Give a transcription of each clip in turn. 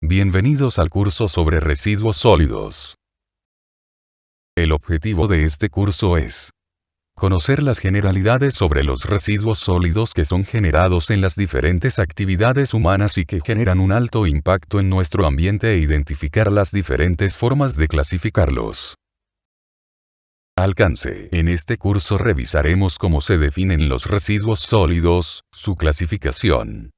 Bienvenidos al curso sobre residuos sólidos. El objetivo de este curso es conocer las generalidades sobre los residuos sólidos que son generados en las diferentes actividades humanas y que generan un alto impacto en nuestro ambiente e identificar las diferentes formas de clasificarlos. Alcance. En este curso revisaremos cómo se definen los residuos sólidos, su clasificación.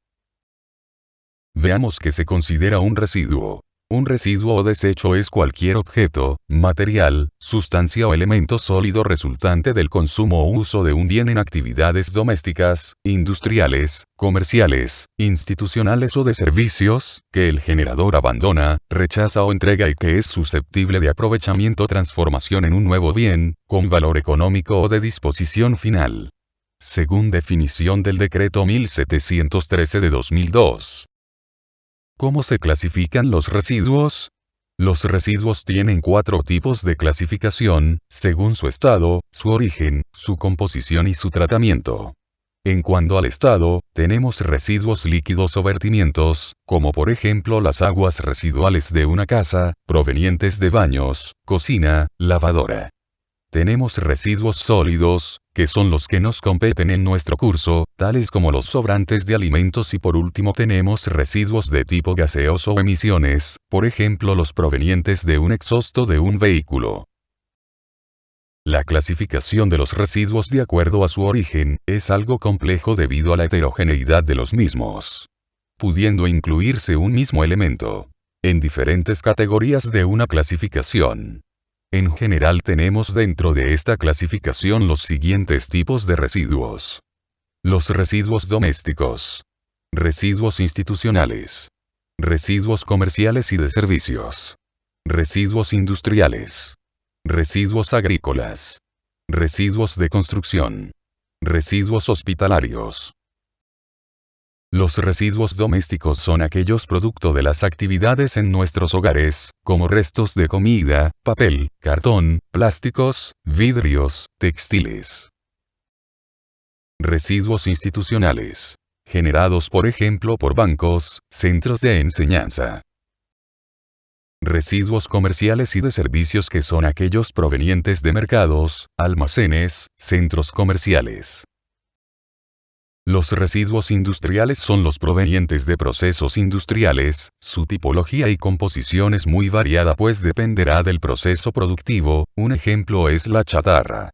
Veamos qué se considera un residuo. Un residuo o desecho es cualquier objeto, material, sustancia o elemento sólido resultante del consumo o uso de un bien en actividades domésticas, industriales, comerciales, institucionales o de servicios, que el generador abandona, rechaza o entrega y que es susceptible de aprovechamiento o transformación en un nuevo bien, con valor económico o de disposición final. Según definición del Decreto 1713 de 2002. ¿Cómo se clasifican los residuos? Los residuos tienen 4 tipos de clasificación, según su estado, su origen, su composición y su tratamiento. En cuanto al estado, tenemos residuos líquidos o vertimientos, como por ejemplo las aguas residuales de una casa, provenientes de baños, cocina, lavadora. Tenemos residuos sólidos, que son los que nos competen en nuestro curso, tales como los sobrantes de alimentos y por último tenemos residuos de tipo gaseoso o emisiones, por ejemplo los provenientes de un exhausto de un vehículo. La clasificación de los residuos de acuerdo a su origen, es algo complejo debido a la heterogeneidad de los mismos, pudiendo incluirse un mismo elemento en diferentes categorías de una clasificación. En general tenemos dentro de esta clasificación los siguientes tipos de residuos. Los residuos domésticos. Residuos institucionales. Residuos comerciales y de servicios. Residuos industriales. Residuos agrícolas. Residuos de construcción. Residuos hospitalarios. Los residuos domésticos son aquellos producto de las actividades en nuestros hogares, como restos de comida, papel, cartón, plásticos, vidrios, textiles. Residuos institucionales. Generados por ejemplo por bancos, centros de enseñanza. Residuos comerciales y de servicios que son aquellos provenientes de mercados, almacenes, centros comerciales. Los residuos industriales son los provenientes de procesos industriales, su tipología y composición es muy variada pues dependerá del proceso productivo, un ejemplo es la chatarra.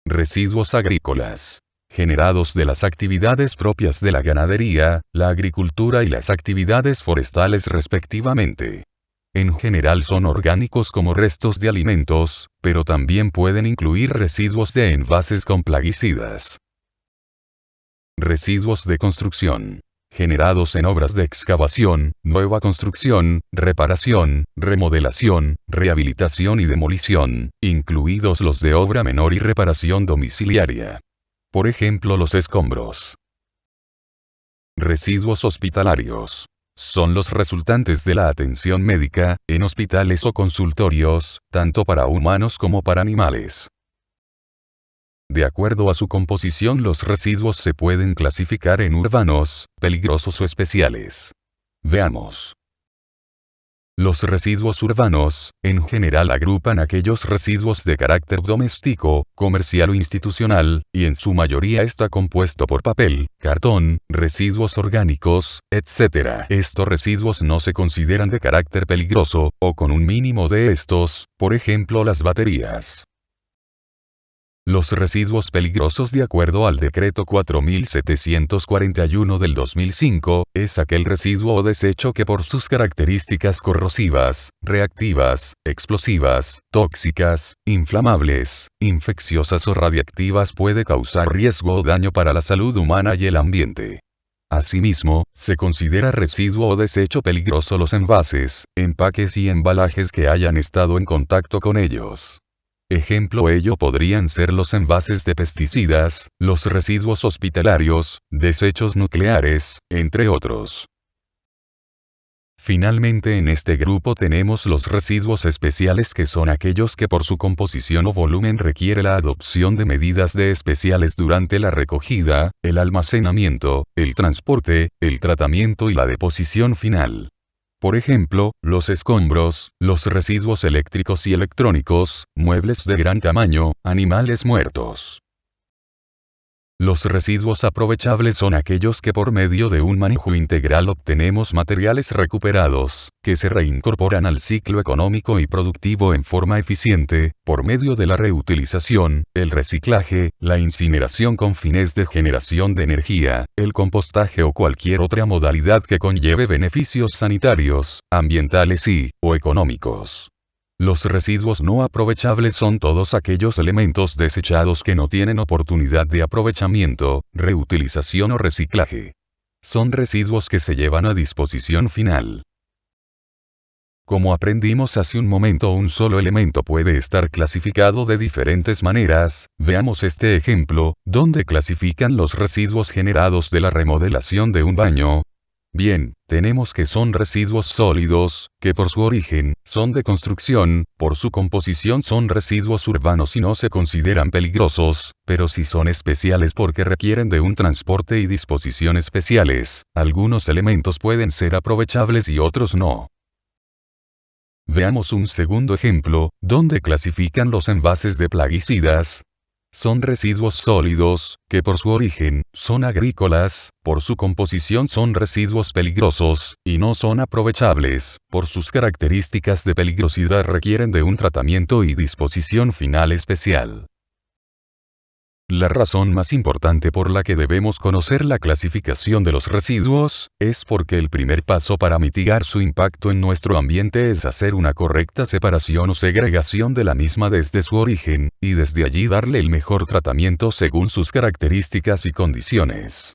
Residuos agrícolas. Generados de las actividades propias de la ganadería, la agricultura y las actividades forestales respectivamente. En general son orgánicos como restos de alimentos, pero también pueden incluir residuos de envases con plaguicidas. Residuos de construcción. Generados en obras de excavación, nueva construcción, reparación, remodelación, rehabilitación y demolición, incluidos los de obra menor y reparación domiciliaria. Por ejemplo los escombros. Residuos hospitalarios. Son los resultantes de la atención médica, en hospitales o consultorios, tanto para humanos como para animales. De acuerdo a su composición los residuos se pueden clasificar en urbanos, peligrosos o especiales. Veamos. Los residuos urbanos, en general agrupan aquellos residuos de carácter doméstico, comercial o institucional, y en su mayoría está compuesto por papel, cartón, residuos orgánicos, etc. Estos residuos no se consideran de carácter peligroso, o con un mínimo de estos, por ejemplo las baterías. Los residuos peligrosos de acuerdo al Decreto 4741 del 2005, es aquel residuo o desecho que por sus características corrosivas, reactivas, explosivas, tóxicas, inflamables, infecciosas o radiactivas puede causar riesgo o daño para la salud humana y el ambiente. Asimismo, se considera residuo o desecho peligroso los envases, empaques y embalajes que hayan estado en contacto con ellos. Ejemplo ello podrían ser los envases de pesticidas, los residuos hospitalarios, desechos nucleares, entre otros. Finalmente en este grupo tenemos los residuos especiales que son aquellos que por su composición o volumen requiere la adopción de medidas de especiales durante la recogida, el almacenamiento, el transporte, el tratamiento y la deposición final. Por ejemplo, los escombros, los residuos eléctricos y electrónicos, muebles de gran tamaño, animales muertos. Los residuos aprovechables son aquellos que por medio de un manejo integral obtenemos materiales recuperados, que se reincorporan al ciclo económico y productivo en forma eficiente, por medio de la reutilización, el reciclaje, la incineración con fines de generación de energía, el compostaje o cualquier otra modalidad que conlleve beneficios sanitarios, ambientales o económicos. Los residuos no aprovechables son todos aquellos elementos desechados que no tienen oportunidad de aprovechamiento, reutilización o reciclaje. Son residuos que se llevan a disposición final. Como aprendimos hace un momento, un solo elemento puede estar clasificado de diferentes maneras. Veamos este ejemplo, donde clasifican los residuos generados de la remodelación de un baño. Bien, tenemos que son residuos sólidos, que por su origen, son de construcción, por su composición son residuos urbanos y no se consideran peligrosos, pero sí son especiales porque requieren de un transporte y disposición especiales. Algunos elementos pueden ser aprovechables y otros no. Veamos un segundo ejemplo, donde clasifican los envases de plaguicidas. Son residuos sólidos, que por su origen, son agrícolas, por su composición son residuos peligrosos, y no son aprovechables, por sus características de peligrosidad requieren de un tratamiento y disposición final especial. La razón más importante por la que debemos conocer la clasificación de los residuos, es porque el primer paso para mitigar su impacto en nuestro ambiente es hacer una correcta separación o segregación de la misma desde su origen, y desde allí darle el mejor tratamiento según sus características y condiciones.